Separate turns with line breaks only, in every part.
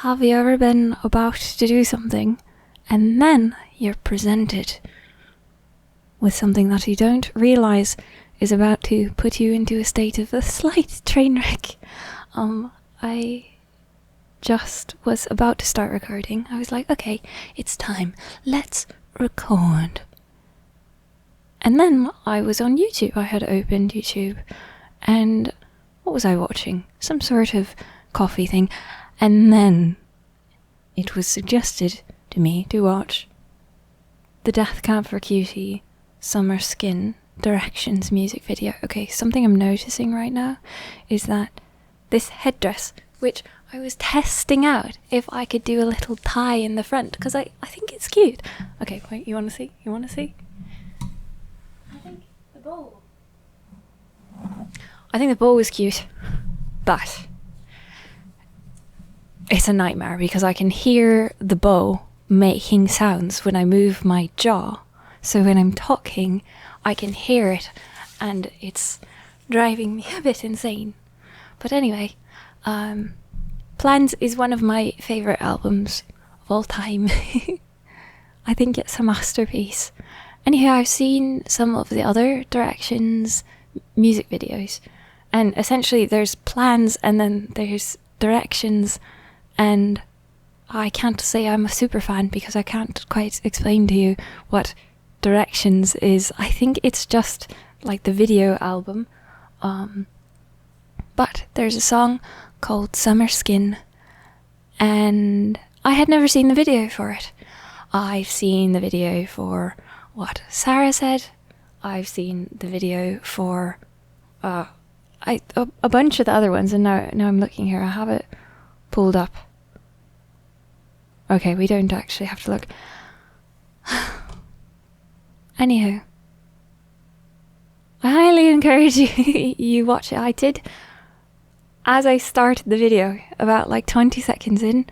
Have you ever been about to do something and then you're presented with something that you don't realise is about to put you into a state of a slight train wreck? I just was about to start recording. I was like, okay, it's time. Let's record. And then I was on YouTube. I had opened YouTube and what was I watching? Some sort of coffee thing. And then it was suggested to me to watch the Death Cab for Cutie Summer Skin Directions music video. Okay, something I'm noticing right now is that this headdress, which I was testing out if I could do a little tie in the front, because I think it's cute. Okay, wait, you want to see? You want to see? I think the bow is cute, but it's a nightmare because I can hear the bow making sounds when I move my jaw. So when I'm talking, I can hear it, and it's driving me a bit insane. But anyway, Plans is one of my favourite albums of all time. I think it's a masterpiece. Anyhow, I've seen some of the other Directions music videos, and essentially there's Plans and then there's Directions, and I can't say I'm a super fan because I can't quite explain to you what Directions is. I think it's just like the video album. But there's a song called Summer Skin, and I had never seen the video for it. I've seen the video for What Sarah Said. I've seen the video for a bunch of the other ones, and now I'm looking here. I have it pulled up. Okay, we don't actually have to look. Anyhow, I highly encourage you watch it. I did, as I started the video, about like 20 seconds in,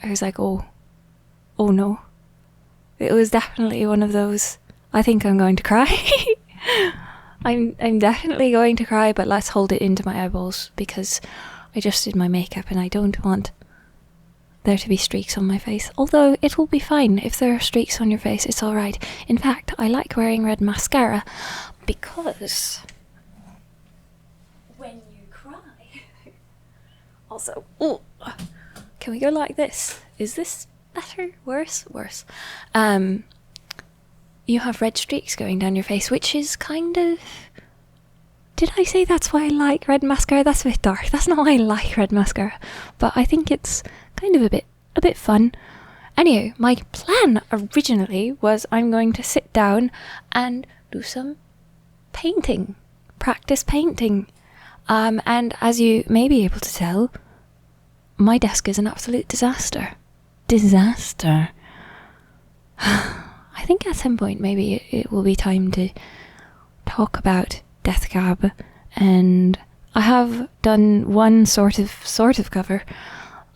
I was like, oh no. It was definitely one of those, I think I'm going to cry. I'm definitely going to cry, but let's hold it into my eyeballs because I just did my makeup and I don't want there to be streaks on my face. Although it will be fine if there are streaks on your face, it's alright. In fact, I like wearing red mascara because when you cry... Also, oh, can we go like this? Is this better? Worse? Worse. You have red streaks going down your face, which is kind of... Did I say that's why I like red mascara? That's a bit dark. That's not why I like red mascara. But I think it's kind of a bit fun. Anyway, my plan originally was I'm going to sit down and do some painting. Practice painting. And as you may be able to tell, my desk is an absolute disaster. Disaster. I think at some point maybe it will be time to talk about Death Cab, and I have done one sort of cover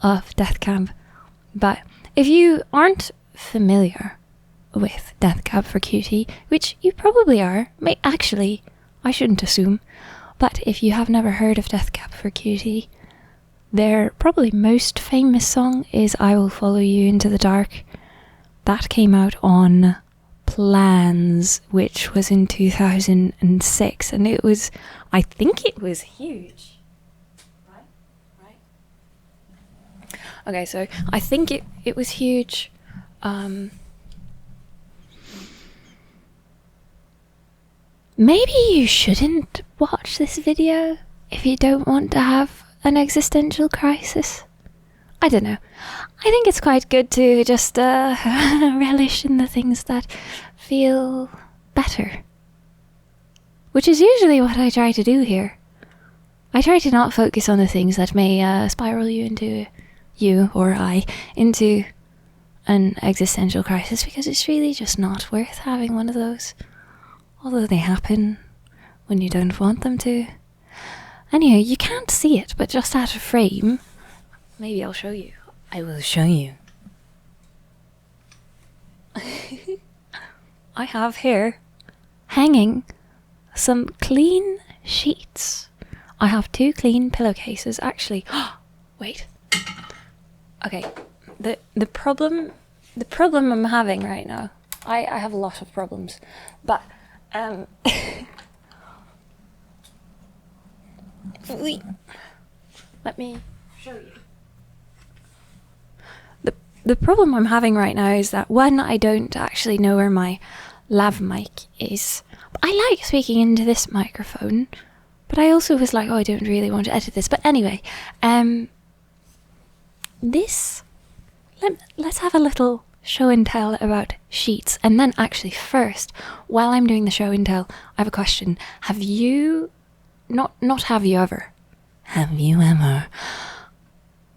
of Death Cab, but if you aren't familiar with Death Cab for Cutie, which you probably are, actually, I shouldn't assume, but if you have never heard of Death Cab for Cutie, their probably most famous song is I Will Follow You Into the Dark. That came out on Plans, which was in 2006, and it was, I think it was huge. Right? Okay, so I think it was huge. Maybe you shouldn't watch this video if you don't want to have an existential crisis. I don't know. I think it's quite good to just relish in the things that feel better. Which is usually what I try to do here. I try to not focus on the things that may spiral into an existential crisis, because it's really just not worth having one of those. Although they happen when you don't want them to. Anyhow, you can't see it, but just out of frame... Maybe I'll show you. I will show you. I have here hanging some clean sheets. I have 2 clean pillowcases. Actually, wait. Okay, the problem I'm having right now, I have a lot of problems, but let me show you. The problem I'm having right now is that one, I don't actually know where my lav mic is. I like speaking into this microphone, but I also was like, oh, I don't really want to edit this. But anyway, let's have a little show and tell about sheets. And then actually first, while I'm doing the show and tell, I have a question. Have you ever?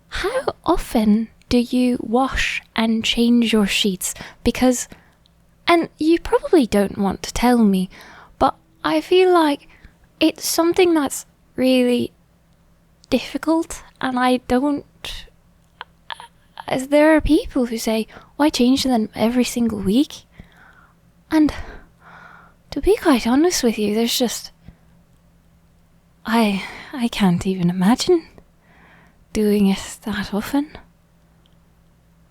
How often do you wash and change your sheets? Because, and you probably don't want to tell me, but I feel like it's something that's really difficult, and I don't, as there are people who say, oh, I change them every single week, and to be quite honest with you, there's just, I can't even imagine doing it that often.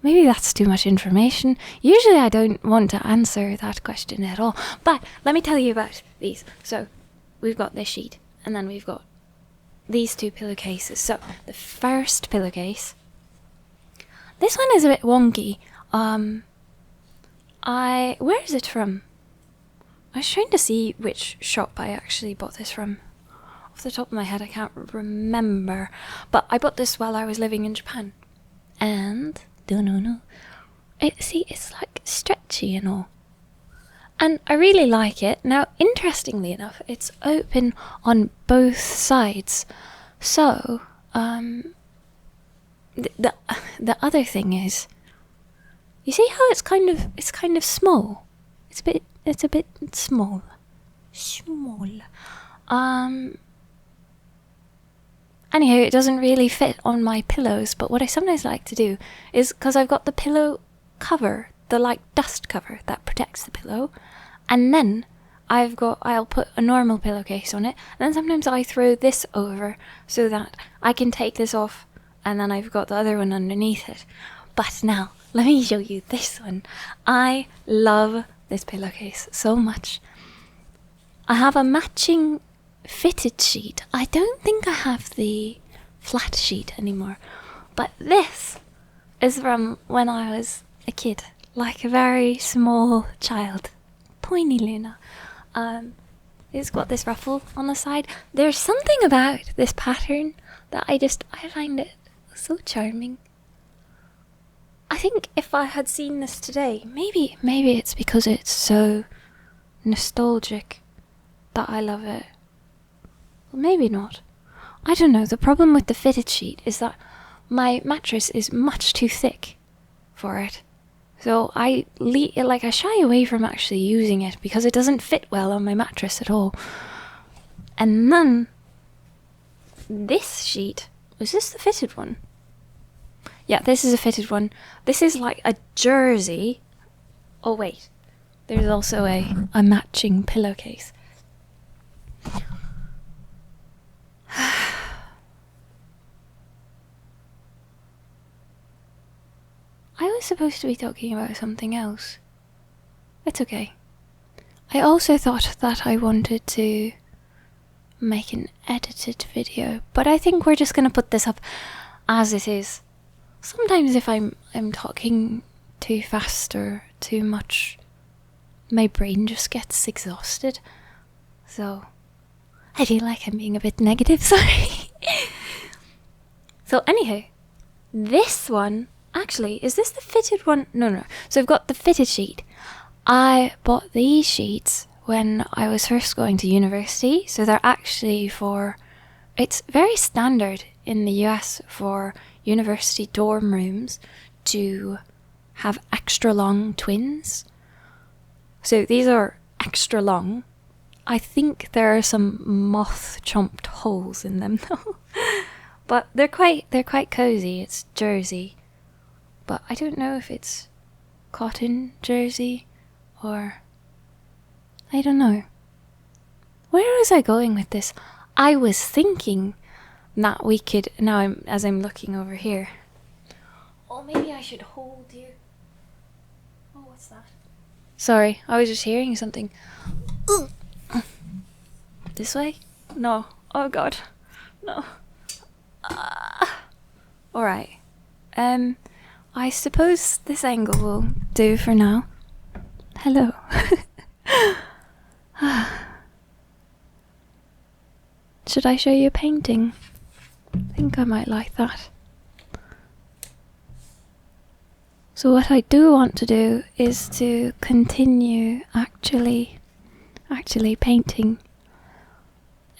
Maybe that's too much information. Usually I don't want to answer that question at all. But let me tell you about these. So we've got this sheet, and then we've got these two pillowcases. So the first pillowcase, this one is a bit wonky. Where is it from? I was trying to see which shop I actually bought this from. Off the top of my head, I can't remember. But I bought this while I was living in Japan. And it's like stretchy and all. And I really like it. Now, interestingly enough, it's open on both sides. So, the other thing is, you see how it's kind of small. It's a bit small. Anywho, it doesn't really fit on my pillows, but what I sometimes like to do is, because I've got the pillow cover, the like dust cover that protects the pillow, and then I'll put a normal pillowcase on it, and then sometimes I throw this over so that I can take this off, and then I've got the other one underneath it. But now, let me show you this one. I love this pillowcase so much. I have a matching fitted sheet. I don't think I have the flat sheet anymore, but this is from when I was a kid, like a very small child, tiny Luna. It's got this ruffle on the side. There's something about this pattern that I find it so charming. I think if I had seen this today, maybe it's because it's so nostalgic that I love it. Well, maybe not. I don't know. The problem with the fitted sheet is that my mattress is much too thick for it. So I shy away from actually using it because it doesn't fit well on my mattress at all. And then this sheet, was this the fitted one? Yeah, this is a fitted one. This is like a jersey. Oh wait, there's also a matching pillowcase. I was supposed to be talking about something else. It's okay. I also thought that I wanted to make an edited video, but I think we're just gonna put this up as it is. Sometimes if I'm talking too fast or too much, my brain just gets exhausted. So I feel like I'm being a bit negative, sorry. So anyhow, this one, actually, is this the fitted one? No. So I've got the fitted sheet. I bought these sheets when I was first going to university. So they're actually it's very standard in the US for university dorm rooms to have extra long twins. So these are extra long. I think there are some moth-chomped holes in them though. But they're quite cozy. It's jersey. But I don't know if it's cotton jersey or I don't know. Where was I going with this? I was thinking that we could, as I'm looking over here. Oh, maybe I should hold you. Oh, what's that? Sorry, I was just hearing something. Ooh. This way? No. Oh god. No. Alright. I suppose this angle will do for now. Hello. Should I show you a painting? I think I might like that. So what I do want to do is to continue actually painting.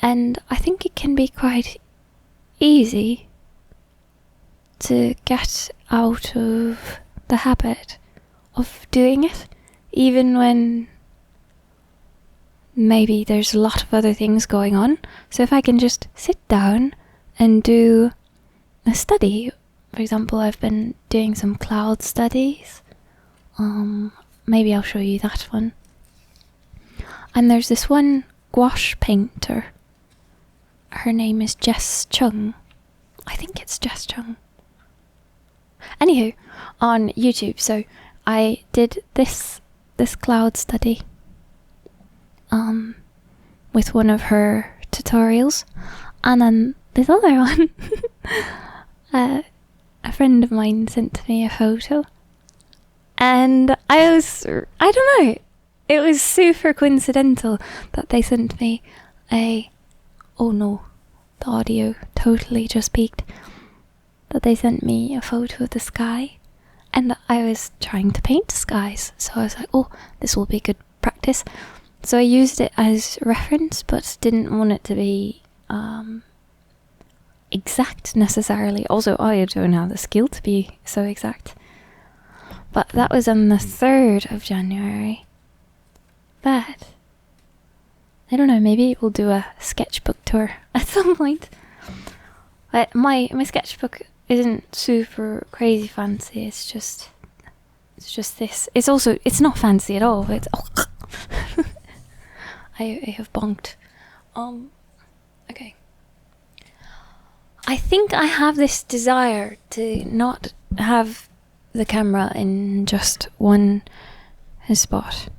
And I think it can be quite easy to get out of the habit of doing it, even when maybe there's a lot of other things going on. So if I can just sit down and do a study, for example, I've been doing some cloud studies. Maybe I'll show you that one. And there's this one gouache painter. Her name is Jess Chung. I think it's Jess Chung. Anywho, on YouTube, so I did this cloud study with one of her tutorials, and then this other one a friend of mine sent me a photo, and I don't know, it was super coincidental that they sent me oh no, the audio totally just peaked, that they sent me a photo of the sky, and I was trying to paint skies, so I was like, oh, this will be good practice. So I used it as reference, but didn't want it to be exact necessarily. Also, I don't have the skill to be so exact. But that was on the 3rd of January. But I don't know, maybe we'll do a sketchbook tour at some point. But my sketchbook isn't super crazy fancy. It's just this. It's not fancy at all. It's I have bonked. Okay. I think I have this desire to not have the camera in just one spot.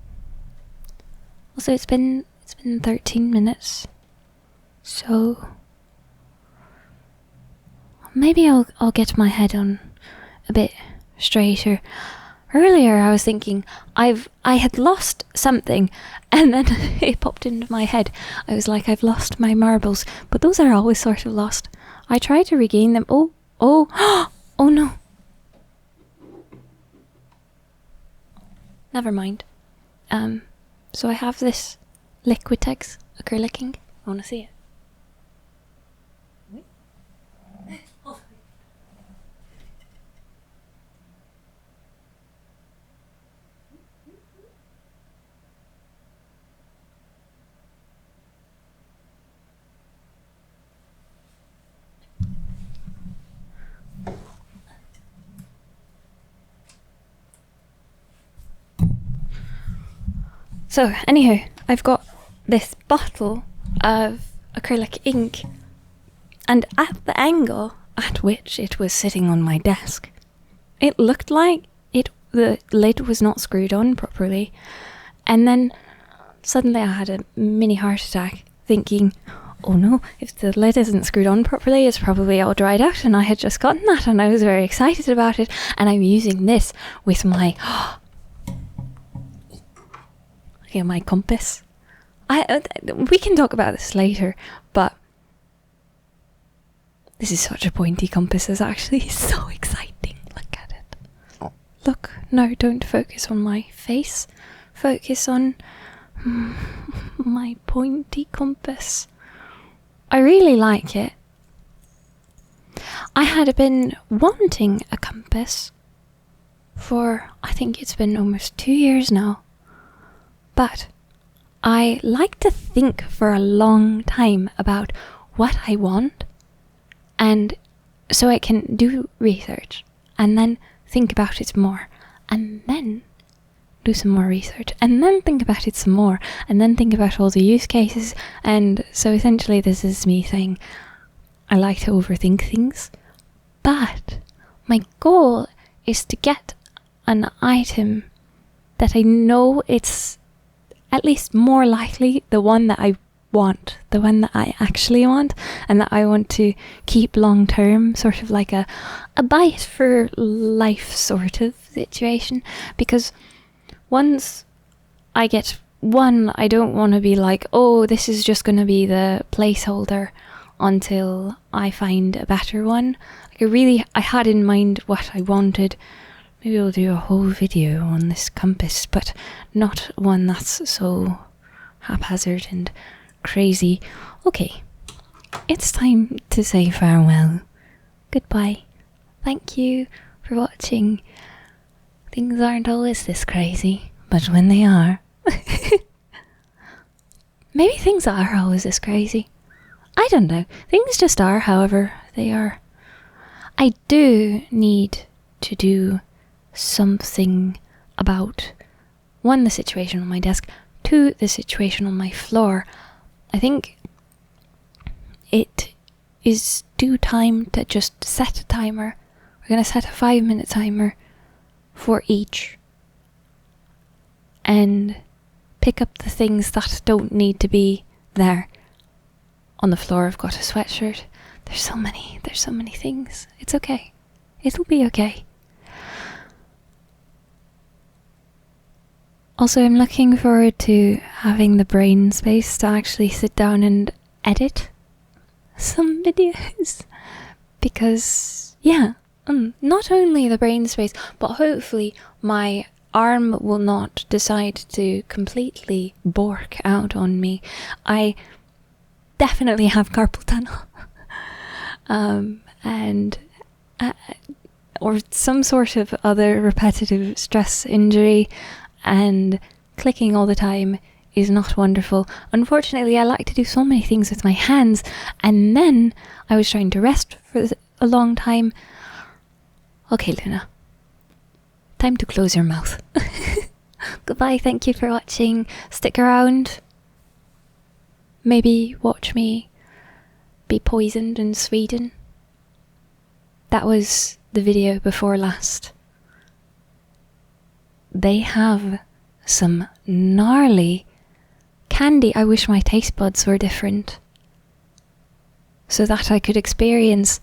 Also, it's been 13 minutes, so maybe I'll get my head on a bit straighter. Earlier I was thinking I had lost something, and then it popped into my head. I was like, I've lost my marbles, but those are always sort of lost. I try to regain them. Oh no. Never mind. So I have this Liquitex acrylic ink. I want to see it. So, anywho, I've got this bottle of acrylic ink, and at the angle at which it was sitting on my desk, it looked like the lid was not screwed on properly, and then suddenly I had a mini heart attack, thinking, oh no, if the lid isn't screwed on properly, it's probably all dried out, and I had just gotten that, and I was very excited about it, and I'm using this with my my compass. We can talk about this later, but this is such a pointy compass. It's actually so exciting. Look at it. Look, no, don't focus on my face. Focus on my pointy compass. I really like it. I had been wanting a compass for, I think it's been almost 2 years now. But I like to think for a long time about what I want, and so I can do research and then think about it more, and then do some more research, and then think about it some more, and then think about all the use cases. And so essentially this is me saying I like to overthink things, but my goal is to get an item that I know it's at least more likely the one that I want, the one that I actually want, and that I want to keep long term, sort of like a buy it for life sort of situation. Because once I get one, I don't want to be like, oh, this is just going to be the placeholder until I find a better one. Like I had in mind what I wanted. Maybe I'll do a whole video on this compass, but not one that's so haphazard and crazy. Okay, it's time to say farewell. Goodbye. Thank you for watching. Things aren't always this crazy, but when they are, maybe things are always this crazy. I don't know. Things just are, however they are. I do need to do something about, 1, the situation on my desk, 2, the situation on my floor. I think it is due time to just set a timer. We're going to set a 5-minute timer for each and pick up the things that don't need to be there. On the floor I've got a sweatshirt. There's so many things. It's okay. It'll be okay. Also, I'm looking forward to having the brain space to actually sit down and edit some videos. Because, yeah, not only the brain space, but hopefully my arm will not decide to completely bork out on me. I definitely have carpal tunnel. Or some sort of other repetitive stress injury, and clicking all the time is not wonderful. Unfortunately, I like to do so many things with my hands, and then I was trying to rest for a long time. Okay, Luna. Time to close your mouth. Goodbye, thank you for watching. Stick around. Maybe watch me be poisoned in Sweden. That was the video before last. They have some gnarly candy. I wish my taste buds were different, so that I could experience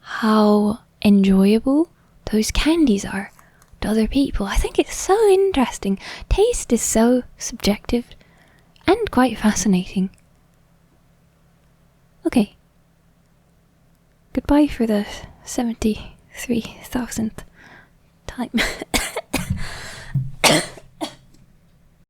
how enjoyable those candies are to other people. I think it's so interesting. Taste is so subjective and quite fascinating. Okay. Goodbye for the 73,000th time.